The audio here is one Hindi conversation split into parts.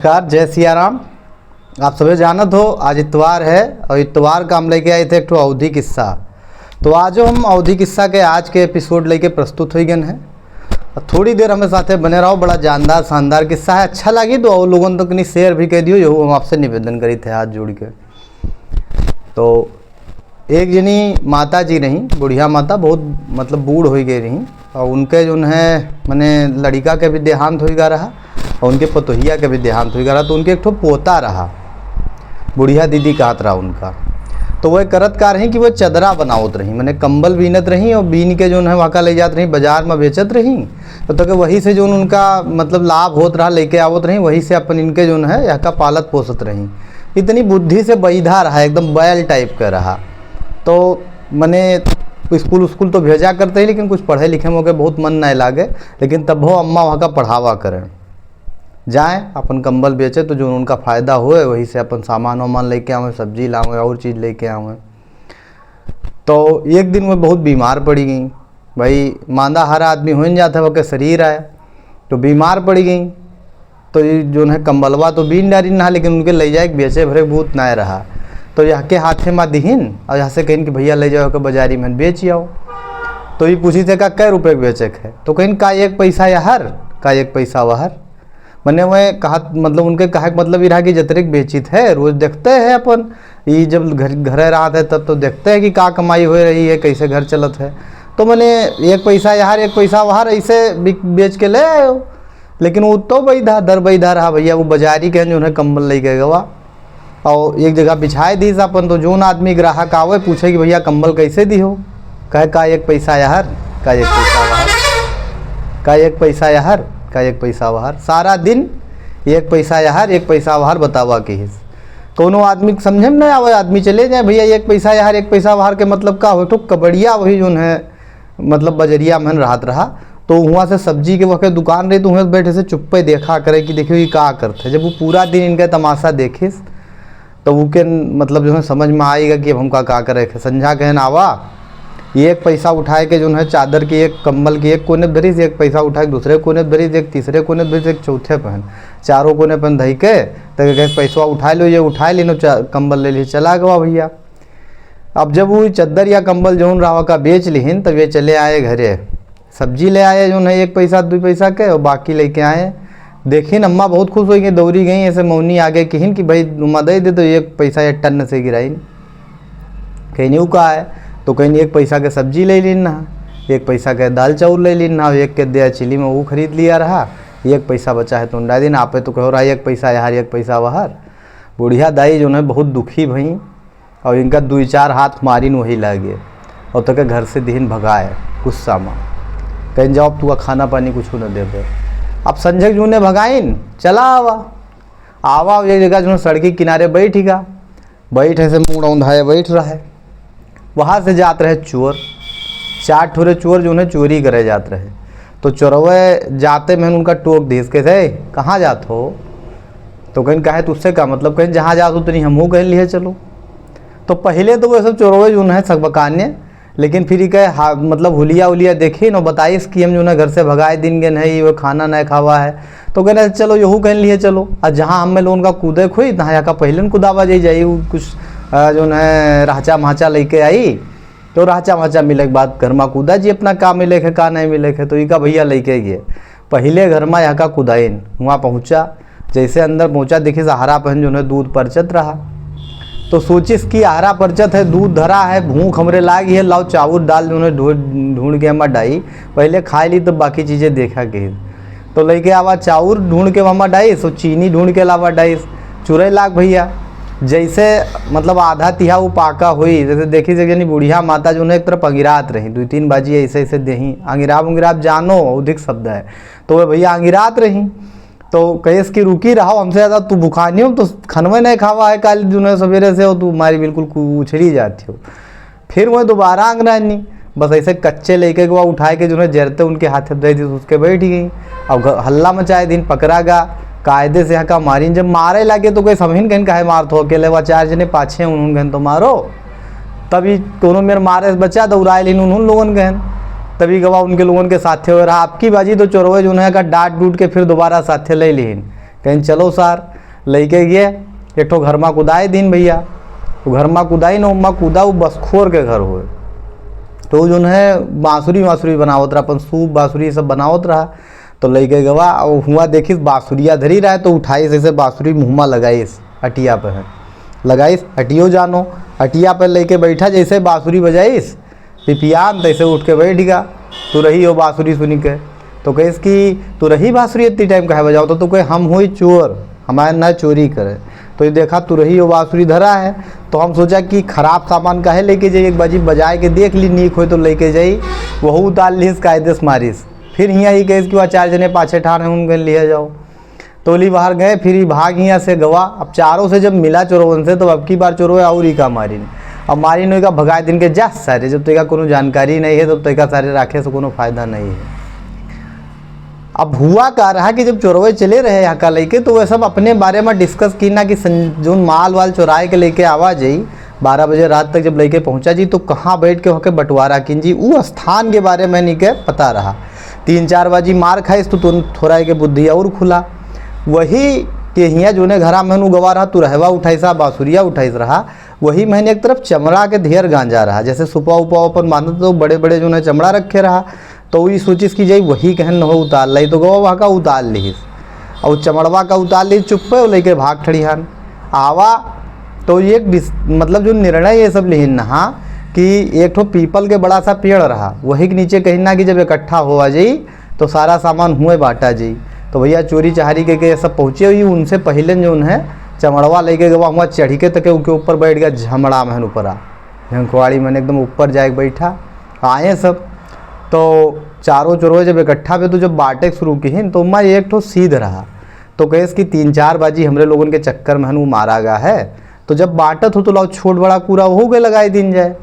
नमस्कार, जय सिया राम। आप सभी जानत हो आज इतवार है और इतवार का हम लेके आए थे एक अवधि किस्सा। तो आज हम अवधि किस्सा के आज के एपिसोड लेके प्रस्तुत हो गए हैं। थोड़ी देर हमें साथे बने रहो। बड़ा जानदार शानदार किस्सा है। अच्छा लगी तो और लोगों तक नहीं शेयर भी कर दियो। यही हम आपसे निवेदन करी थे हाथ जोड़ के। तो एक जनी माता जी रहीं, बुढ़िया माता, बहुत मतलब बूढ़ हो गई रहीं और उनके जो है मैंने लड़का के भी देहांत हो गया रहा और उनके पतोहिया के भी देहांत हो गया रहा। तो उनके एक ठो पोता रहा, बुढ़िया दीदी कहत रहा उनका। तो वह करत का रही कि वह चदरा बनावत रही, मैंने कंबल बीनत रही और बीन के जो है वहाँ ले जात रही, बाजार में बेचत रही। तो वही से जो उनका मतलब लाभ होत रहा, लेके आवत रही, वही से अपन इनके जो है यहाँ का पालत पोसत रही। इतनी बुद्धि से बैधा रहा, एकदम बैल टाइप का रहा। तो मैंने स्कूल तो भेजा करते ही, लेकिन कुछ पढ़े लिखे में के बहुत मन नहीं लागे। लेकिन तब वो अम्मा वहाँ का पढ़ावा करें, जाएँ अपन कंबल बेचे तो जो उनका फ़ायदा होए वही से अपन सामान वामान लेके आवें, सब्जी लावें और चीज़ लेके आवें। तो एक दिन वो बहुत बीमार पड़ी गई। भाई मांदा हर आदमी हो जाता है, वो के शरीर आया तो बीमार पड़ी गई। तो ये जो है कंबलवा तो बीन डारी ना, लेकिन उनके ले जाए बेचे भरे भूत ना रहा। तो यहाँ के हाथे में दिहिन और यहाँ से कहीं कि भैया ले जाओ के बाजारी में बेच आओ। तो ये पूछी थे का कै रुपये के बेचे है। तो कहीं का एक पैसा याहर, का एक पैसा वहर। मैंने वह कहा मतलब उनके कहा मतलब रहा कि जतरिक बेचित है, रोज़ देखते हैं अपन। ये जब घरे रात है तब तो देखते हैं कि का कमाई हो रही है, कैसे घर चलत है। तो मैंने एक पैसा यार एक पैसा वहाँ ऐसे बेच के ले आयो। लेकिन वो तो बैधा दर बैधा रहा भैया। वो बाजारी के जो है कंबल ले के गवा और एक जगह बिछाए दी अपन। तो जो आदमी ग्राहक आवे पूछे कि भैया कंबल कैसे दी हो, कहे का एक पैसा यार, का एक पैसा वहर, का एक पैसा यार, का एक पैसा वहर। सारा दिन एक पैसा यार एक पैसा वहर बतावा के हिस। कोनो आदमी समझे में नहीं आवे, आदमी चले जाए भैया एक पैसा यार एक पैसा वहर के मतलब का हो। तो कबड़िया वही जो है मतलब बजरिया में रहत रहा। तो वहाँ से सब्जी के वक्त दुकान रही, तो वहाँ बैठे से चुप्पे देखा करे कि देखियो ये का करते। जब वो पूरा दिन इनका तमाशा देखिस तो वो के मतलब जो है समझ में आएगा कि अब हम का करे। संझा कहन आवा, एक पैसा उठाए के जो है चादर की एक कंबल की एक कोने धरी से, एक पैसा उठा के दूसरे कोने धरी से, एक तीसरे कोने धरी से, एक चौथे पहन, चारों कोने पहन धई के तो पैसा उठा लो, ये उठा ली नो कंबल ले ली, चला गवा भैया। अब जब वो चादर या कंबल जो रहा का बेच लिहिन तब ये चले आए घरे, सब्जी ले आए जो है एक पैसा दो पैसा के और बाकी लेके आए। देखिन अम्मा बहुत खुश हो गई, दौड़ी गई ऐसे मौनी आगे कहिन कि भाई नुमा दे दे। तो एक पैसा एक टन से गिराई, कहीं नहीं का है। तो कहीं एक पैसा के सब्जी ले लीना, एक पैसा के दाल चावल ले लीना, एक के दिया चिली में वो खरीद लिया रहा। एक पैसा बचा है तो उंडा दिन आपे तो कहो रहा एक पैसा यार एक पैसा वहर। बुढ़िया दाई जो है बहुत दुखी भई और इनका 2-4 हाथ मारिन वही लागे और तो के घर से दिन भगाए गुस्सा में, कहीं जाओ तू खाना पानी कुछ न देवे। अब संजय जू ने भगाइन, चला आवा एक जगह जो सड़की किनारे बैठेगा, बैठे से मुँह औंधाए बैठ रहा है। वहाँ से जात रहे चोर, 4 ठोरे चोर जो है चोरी करे जात रहे। तो चोरवे जाते में उनका टोक दीस के थे कहाँ जात हो। तो कहीं कहे तो उससे का मतलब कहीं जहाँ जात हो तो नहीं हमहूँ कह लिए चलो। तो पहले तो वो सब चोरवे जो है सकबकान्य, लेकिन फिर कहे हाँ मतलब हुलिया उलिया देखी न बताइस कि हम जो है घर से भगाए दिन गए नहीं, वो खाना नहीं खावा है। तो कहना चलो यहू कह लिए चलो। और जहाँ हमें लोगों का कूदे खोई तहाँ यहाँ का पहले कूदावा जाई कुछ जो है राचा माचा लेके आई। तो राचा माचा मिले के बाद घर में कूदा जी अपना का मिले है का नहीं मिले है। तो इका भैया लेके गए पहले घर में यहाँ का कूदाइन। वहाँ पहुँचा, जैसे अंदर पहुँचा देखिए सहारा पहन जो है दूध परचत रहा। तो सोचिस कि आहारा परचत है, दूध धरा है, भूख हमरे लागी है, लाओ चावल दाल जो है ढूंढ के हम डाई, पहले खा ली तो बाकी चीज़ें देखा के। तो लेके आवा चाउर ढूंढ के वहाँ डाइस और चीनी ढूंढ के लावा डाइस, चुरई लाग भैया। जैसे मतलब आधा तिहा वो पाका हुई, जैसे देखी से यानी बुढ़िया माता जो है एक तरफ अंगिरात रही, 2-3 बाजी ऐसे ऐसे दही अंगिराब जानो अधिक शब्द है। तो वह भैया अंगिरात रही। तो कहेस कि रुकी रहो, हमसे ज़्यादा तू भुखानी हो तो खनवे नहीं खावा है काल जो है सवेरे से हो, तू हमारी बिल्कुल उछड़ी जाती हो। फिर वह दोबारा अंगरानी बस ऐसे कच्चे लेके वह उठाए के जो है जरते उनके हाथ दे दी, उसके बैठ गई। अब हल्ला मचाए दिन पकड़ा गा कायदे से यहाँ का मारी। जब मारे लगे तो कोई समझिन कहीं कहे मार तो अकेले वह 4 जने पाछे उन्होंने कहन तो मारो। तभी दोनों मेरे मारे से बचा दौड़ाए लेन उन्होंने लोगन कहन, तभी गवा उनके लोगों के साथे हो रहा। आपकी बाजी तो चोरवे जो है का डांट डूट के फिर दोबारा साथे ले लीन, कहीं चलो सार लेके गए एक ठो घर में कुदाए दिन भैया, तो घर में कुदाई न उमा कूदा वो बसखोर के घर हुए। तो जो है बाँसुरी बनावत रहा, अपन सूप बाँसुरी सब बनावत रहा। तो लेके गवा और हुआ देखिस बाँसुरिया धरी रहा है, तो उठाइस ऐसे बाँसुरी मुँह में लगाइस, अटिया पे है लगाइस, अटियो जानो अटिया पे लेके बैठा, जैसे बाँसुरी बजाइस पिपियान तैसे उठ के बैठ गया। तू रही हो बाँसुरी सुनी के, तो कहिस कि तू रही बाँसुरी इतनी टाइम कहे बजाओ, तो तू कहे हम हुई चोर, हमारे ना चोरी करे। तो ये देखा तू रही हो बाँसुरी धरा है, तो हम सोचा कि खराब सामान काहे लेके जाइए, एक बाजी बजाए के देख ली, नीक हो तो लेके जाई। वहू उतार लीस कायदे से मारिस, फिर यहाँ ही कहिस कि वह 4 जने पाछे ठार हैं उनके लिए जाओ। तो ली बाहर गए, फिर ही भाग यहाँ से गवा। अब चारों से जब मिला चोरवन से, तो अब की बार चोरो और ही का मारी, अब मारी नहीं का भगाए दिन के जा सारे, जब तक कोनो जानकारी नहीं है तब तक सारे राखे से कोनो फायदा नहीं है। अब हुआ का रहा कि जब चोरवे चले रहे यहाँ का लेके, तो वह सब अपने बारे में डिस्कस की ना कि जो माल वाल चुराए के लेके आवा जाई 12 बजे रात तक जब लेके पहुँचा जी, तो कहाँ बैठ के होके बंटवारा किन जी, वो स्थान के बारे में नहीं के पता रहा। 3-4 बाजी मार खाइस तो थोड़ा के बुद्धि और खुला। वही कि हियाँ जो ने घरा मैनू गवा रहा, तू रहवा उठाइसा बाँसुरिया उठाइस रहा, वही मैंने एक तरफ चमड़ा के ढेर गांजा रहा, जैसे सुपा उपा अपन बांधत तो बड़े बड़े जो ने चमड़ा रखे रहा। तो वही सोचिस कि जाई वही कहन न हो उतार लाई, तो गवा वहाँ का उतार लीस और चमड़वा का उतार ली चुप्पे लेके भाग ठड़िहान आवा। तो ये मतलब जो निर्णय ये सब लिहिन नहा कि एक ठो पीपल के बड़ा सा पेड़ रहा, वही के नीचे कहीं ना कि जब इकट्ठा हुआ जाई तो सारा सामान हुए बांटा जाई। तो भैया चोरी चहारी के सब पहुँचे हुई, उनसे पहले जो है चमड़वा लेके गवा हुआ चढ़ी के तक उसके ऊपर बैठ गया, झमड़ा महन ऊपर आ झंखवाड़ी मैंने एकदम ऊपर जाके बैठा। आए सब तो चारों चोरवे जब इकट्ठा पे तो जब बाटे शुरू की तो मैं एक ठो सीध रहा। तो कहेस कि 3-4 बाजी हमरे लोगन के चक्कर में वो मारा गया है, तो जब बाटत हो तो लाओ छोट बड़ा पूरा हो गए लगाए दिन जाए।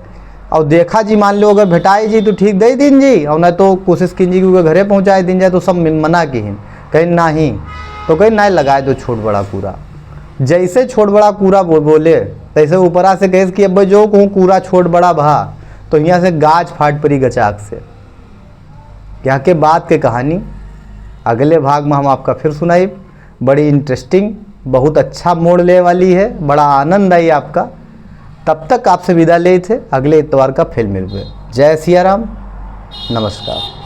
और देखा जी मान लो अगर भेटाई जी तो ठीक दे दिन जी, और न तो कोशिश की जी कि घरे पहुँचाए दिन जाए। तो सब मना की कहीं नहीं, तो कहीं नहीं लगाए तो छोट बड़ा पूरा। जैसे छोट बड़ा कूड़ा बोले तैसे ऊपरा से कहेस कि अब जो कहूँ कूड़ा छोट बड़ा भा, तो यहाँ से गाज फाट पड़ी गचाक से। यहाँ के बाद के कहानी अगले भाग में हम आपका फिर सुनाई, बड़ी इंटरेस्टिंग बहुत अच्छा मोड़ ले वाली है, बड़ा आनंद आई आपका। तब तक आपसे विदा ले थे, अगले इतवार का फिर मिलवे। जय सिया राम, नमस्कार।